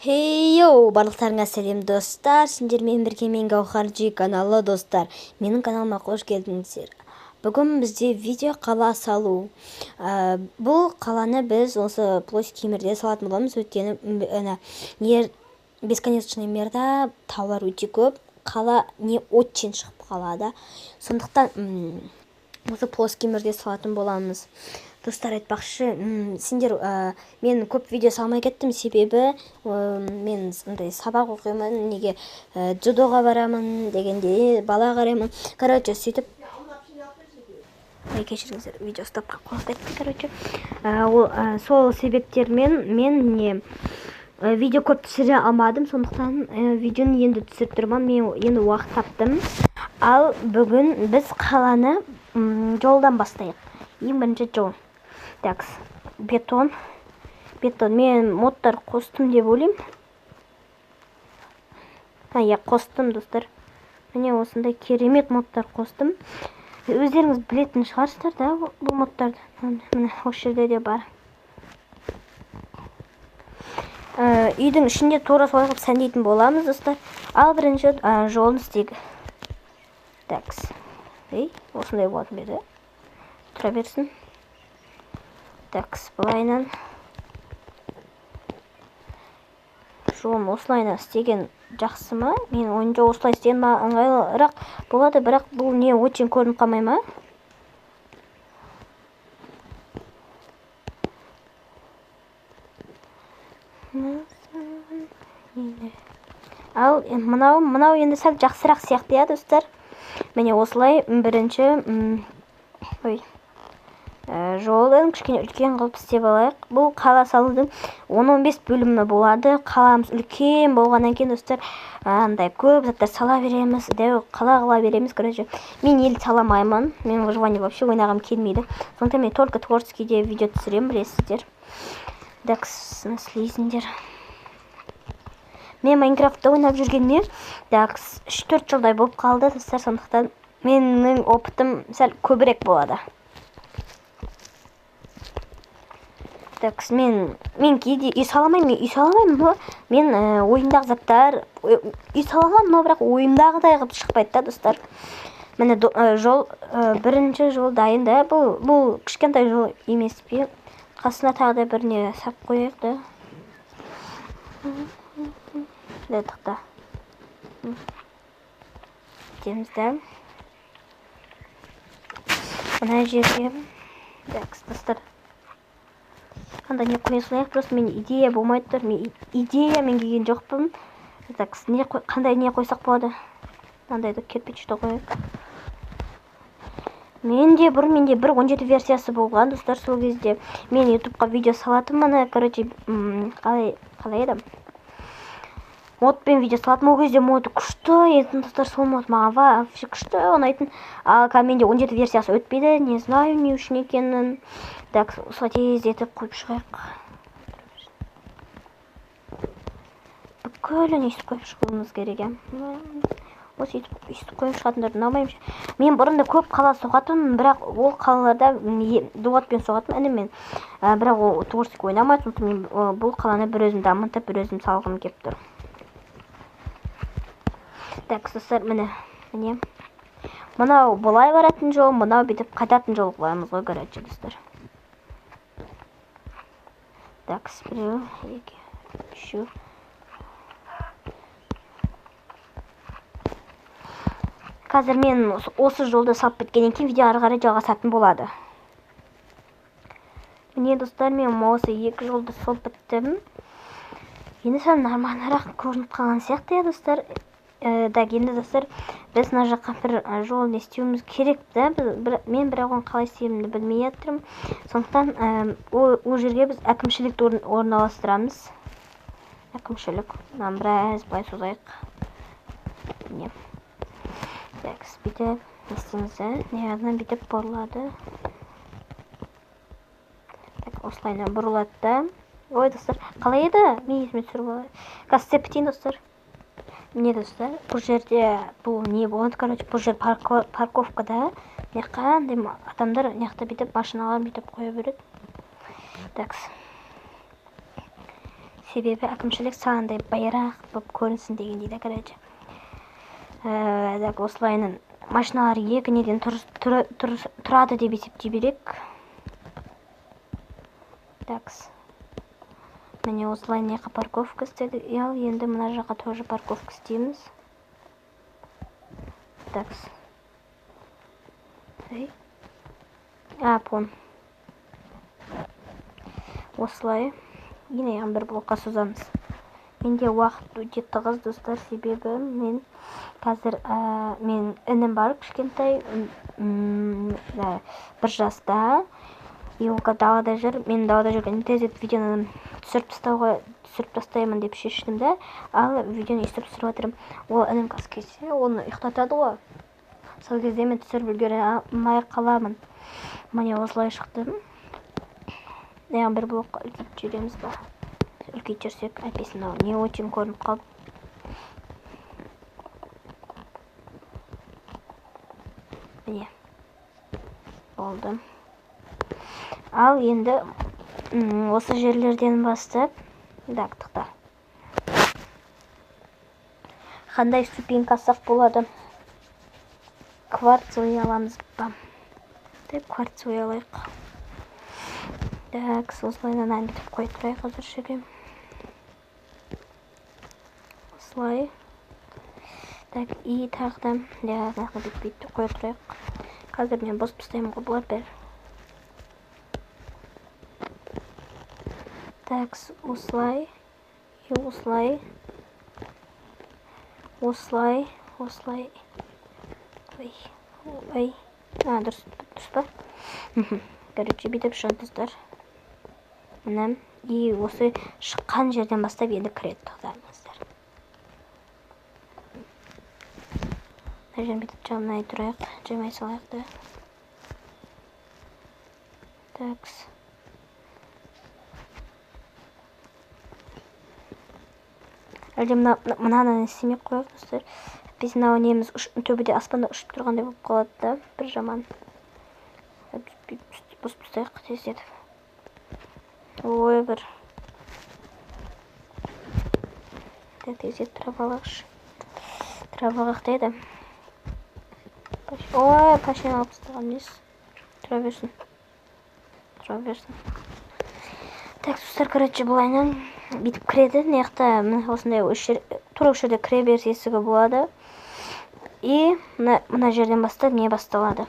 Хейоу, барлықтарыңа сәлем достар. Сендермен бірге мен Гаухар G каналы достар. Менің каналыма қош келдіңіздер. Бүгін бізде видео қала салу. Бұл қаланы біз осы площадь Кемерде салатын боламыз. Өйткені бесконечный мирда таулар өте көп. Қала не очень шығып қалады. Сондықтан осы площадь Кемерде салатын боламыз. Достар, айтпақшы, сендер мен көп видео салмай кеттім, себебі мен сабақ оқимын, неге джудоға барамын дегенде бала қараймын. Короче, сөйтіп кешіріңіздер, видео стопқа қолып кетті. Короче, сол себептермен мен видео көп түсіре алмадым, сондықтан видеоны енді түсіріп тұрмын. Мен енді уақыт таптым. Ал бүгін біз қаланы жолдан бастайық. Ең бірінші жол. Так, бетон. Мен модтар қостым деп ойлаймын. Қостым, достар. Міне осындай керемет модтар қостым. Өздеріңіз білетін шығарсыздар да бұл модтарды. Міне осы жерде де бар. Үйдің ішінде тура солай қылып сәндейтін боламыз, достар. Ал бірінші жолын істейік. Так. Осындай болатын беді. Тұра берсін. Так, былайынан жолын осылайынан істеген жақсы ма? Мен ойынша осылай істеген ыңғайлырақ болады, бірақ бұл не очень көрініп қалмай ма? Ал мынау енді сәл жақсырақ сияқты, достар. Міне осылай бірінші жолын кішкене үлкен қылып істеп алайық. Бұл қала салудың 10-15 бөлімі болады. Қаламыз үлкен болғаннан кейін, достар, андай көп заттар сала береміз, дәу қала береміз. Короче, мен ел саламаймын. Мен выживание вообще ойнағым келмейді. Сондықтан мен только творческийде видео түсіремін, білесіздер. Так, слизіңдер. Мен Майнкрафтта ойнап жүргенде 3-4 жылдай болып қалды, достар. Сондықтан менің опытым сәл көбірек болады. Так, мен кейде үй саламаймын, мен ойындағы заттар үй саламын, но бірақ ойындағыдай қылып шықпайды да, достар. Міне бірінші жол дайын да, бұл кішкентай жол емес пе? Қасына тағы да біріне сап қояйық да. Дедіқта. Деміз да. Мына жерге. Так, достар. Қандай не қоя салайық, просто мен идея болмайды тұр. Идеямен келген жоқпын. Так, қандай не қойсақ болады? Қандайды кирпичті қояйық. Менде бір 17 версиясы болған, достар, сол кезде. Мен ютубқа видео салатынмын, короче, қалай еді? Модпен видео салатым, ол кезде моды күшті етін, достар, сол мод маған вообще күшті ұнайтын. Ал менде 17 версиясы өтпейді, не знаю, не үшін екенін. Так, осылай тездетіп қойып шығайық. Бүкілін естіп қойып шығуымыз керек. Осы естіп қойып шығатындарды ұнамаймын. Мен бұрында көп қала соғатынмын, бірақ ол қалаларда дуатпен соғатынмын. Мен бірақ ол творческий ойнамайды, сондықтан мен бұл қаланы бір өзім дамытып, бір өзім салғым келіп тұр. Так, достар, міне. Мынау былай баратын жол, мынау бүйтіп қайтатын жол қылаймыз ғой, короче, достар. Так, біреу, екі, үшеу. Қазір мен осы жолды салып біткеннен кейін видео ары қарай жалғасатын болады. Міне, достар, мен осы екі жолды салып біттім. Енді сәл нормалырақ көрініп қалған сияқты, достар. Так, енді, достар, біз мына жаққа бір жол істеуіміз керек та. Мен бірақ оны қалай істеуімді білмей жатырмын. Сондықтан ол жерге біз әкімшілікті орналастырамыз. Әкімшілік. Біраз былай созайық. Так, бүйтіп істейміз. Неғазынан бүйтіп бұрылады. Так, осылайынан бұрылады да. Ой, достар, қалай еді? Мен есіме түсіріп алайын. Қазір істеп бітейін, достар. Міне, достар, бұл жерде бұл не болады, короче, бұл жер парковкада. Қандай адамдар неқта бүйтіп машиналар бүйтіп қоя береді. Так, себебі әкімшілік сағандай байрақ болып көрінсін деген дейді, короче. Так, осылайынан машиналар екі неден тұрады деп есептей берек. Такс. Міне осылай неқа парковка істеді. Ал енді мына жаққа тоже парковка істейміз. Такс. Пон. Осылай. Ене бір блокқа созамыз. Менде уақыт өте тығыз, достар, себебі мен қазір мен інім бар, кішкентай, бір жаста. Ол далада жүр. Мен далада жүрген тез видеоны түсіріп тастаймын деп шештім да, ал видеоны естіп түсіріп отырмын. Ол інім қас келсе, оны ұйықтатады ғой. Сол кезде мен түсіріп үлгере алмай қаламын. Міне осылай шықтым. Бір блокқа үлкейіп жүреміз ба? Үлкейіп жүрсек, әйтпесін не очень көрініп қалды. Міне. Болды. Ал енді осы жерлерден бастап, тықта. Қандай ступенька алсақ болады? Кварц ой аламыз ба? Кварц ой алайық. Так, осылайынан әңгітіп қой тұрайық қазір жүрем. Осылай. Так, и тағдам. Нақы бет қой тұрайық. Қазір мен бос тұстаймын ғой бұлар бәр. Так, осылай. Осылай. Осылай. Осылай. Ой. Дұрыс па? Короче, бетіп шығадыздар. Мінім. И осы шыққан жерден бастап енді кірет тұқтарыңыздар. Жан бетіп жағымнай тұрайық. Жамай салайық да. Такс. Әлде мұнаны істемек қойық, достар. Біз неміз төбеде аспанда ұшып тұрғандай болып қалады да. Бір жаман. Бұсып тұстайық тездетіп. Ой, бір. Тездет тұрабалақшы. Тұрабалақ дейді. Ой, пашен алып тұстаған нес. Тұра берсін. Так, достар, короче, бұлайынан бітіп кіреді. Неқта осындай тура өшірде кіре беріс есігі болады. И мұна жерден бастап не басталады.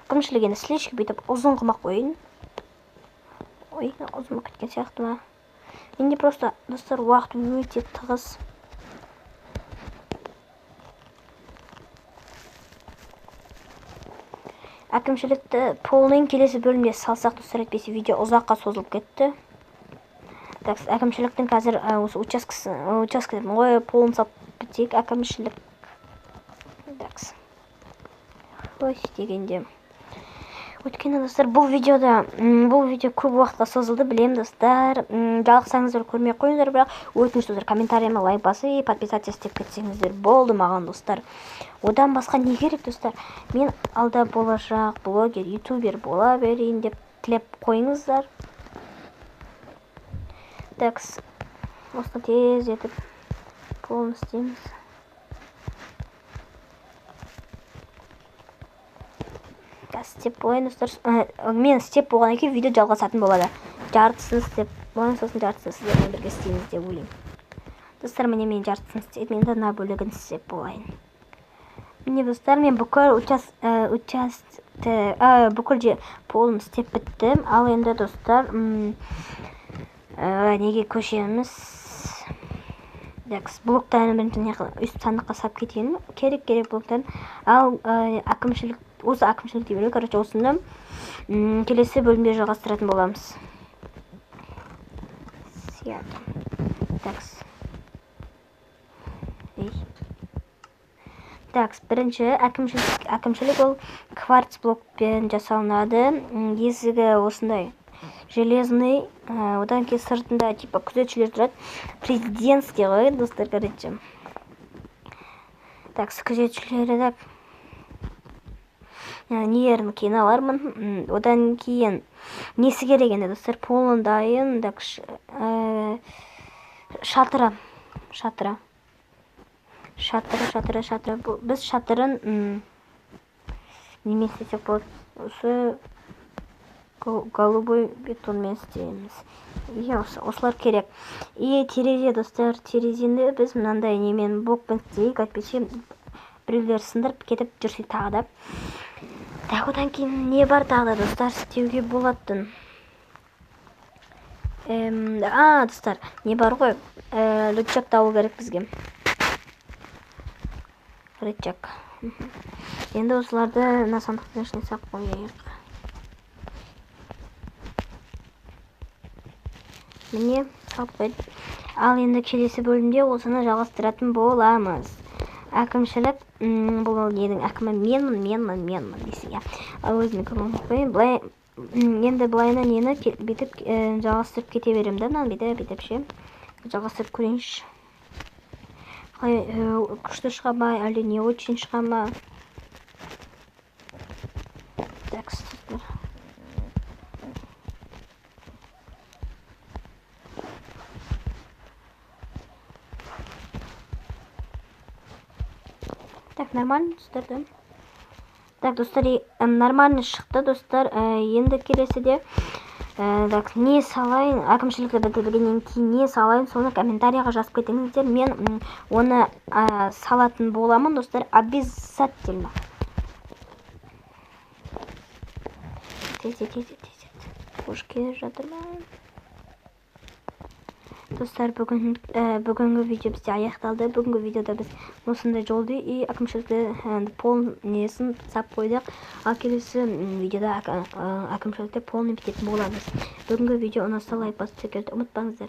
Әкімшілік енді сличка бітіп ұзын қымақ қойын. Ой, ұзын кеткен сияқты ма. Менде просто, достар, уақыт өте тығыз. Әкімшілікті полның келесі бөлімде салсақ, достар, әйтпесе видео ұзаққа созылып кетті. Так, әкімшіліктің қазір осы учаскеден полын сап бітейік. Әкімшілік. Так. Ой, дегенде. Өткені, достар, бұл видео көп уақытқа созылды, білем, достар. Жалықсаңыздар көрмей қойыңыздар, бірақ өтініш, достар, комментарияма лайк басып, подписаться істеп кетсеңіздер болды маған, достар. Одан басқа не керек, достар? Мен алда болашақ блогер, ютубер бола берейін деп тілеп қойыңыздар. Так, осыны тез етіп полын істейміз. Степ болайын, достар. Мен степ болған екен видео жалғасатын болады. Жартысын степ болайын, сосын жартысын сіздермен бірге істейміз деп ойлаймын. Достар, міне мен жартысын степ, мен дана бөлігін степ болайын. Міне, достар, мен бүкіл полын степ біттім. Ал енді, достар, неге көшеміз? Блоктарын бірінші үст сандыққа сап кетейін. Керек блоктарын. Ал осы әкімшілік дейбілі, короче, осында келесі бөлімде жалғастыратын боламыз. Такс. Бірінші әкімшілік ол кварц блокпен жасалынады. Есігі осындай железный, одан кейін сыртында типа күзетшілер тұрады. Президентский ғой, достар, короче. Такс, күзетшілері так. Нерін кейін алармын. Одан кейін несі керек енді, достар, полын дайын. шатыры. Біз шатырын немен істесек болады? Осы голубой бетонмен істейміз. Осылар керек. И терезе, достар, терезені біз мынандай немен блокпен істейік, әйтпесе біреулер сындырып кетіп жүрсе тағы да. Так, одан кейін не бар тағы да, достар, істеуге болатын. Достар, не бар ғой? Рычаг табу керек бізге. Рычаг. Енді осыларды мына сандықтың ішіне салып қояйық. Міне салып қойдық. Ал енді келесі бөлімде осыны жалғастыратын боламыз. Әкімшілік, бұл недің әкімі менмін десе. Ал өзіме көңіл енді былайына нені бетіп жалғастырып кете беремді. Мынаны бетіп ше. Жалғастырып көрейінші. Күшті шыға ма, әлде не очень шыға ма? Так, сіздер. Так, нормально, достар, да? Так, достар, нормально шықты, достар. Енді келесіде так, не салайын, әкімшілікті бітіргеннен кейін не салайын, соны комментарияға жазып кетіңіздер. Мен оны салатын боламын, достар, обязательно. Тез. Қош келе жатырмын. Достар, бүгінгі видео бізде аяқталды. Бүгінгі видеода біз осындай жолды и әкімшілікті пол несін сап қойдық. Ал келесі видеода әкімшілікті полный бітетін боламыз. Бүгінгі видео ұнаса лайк басып секілді ұмытпаңыздар.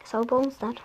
Сау болыңыздар.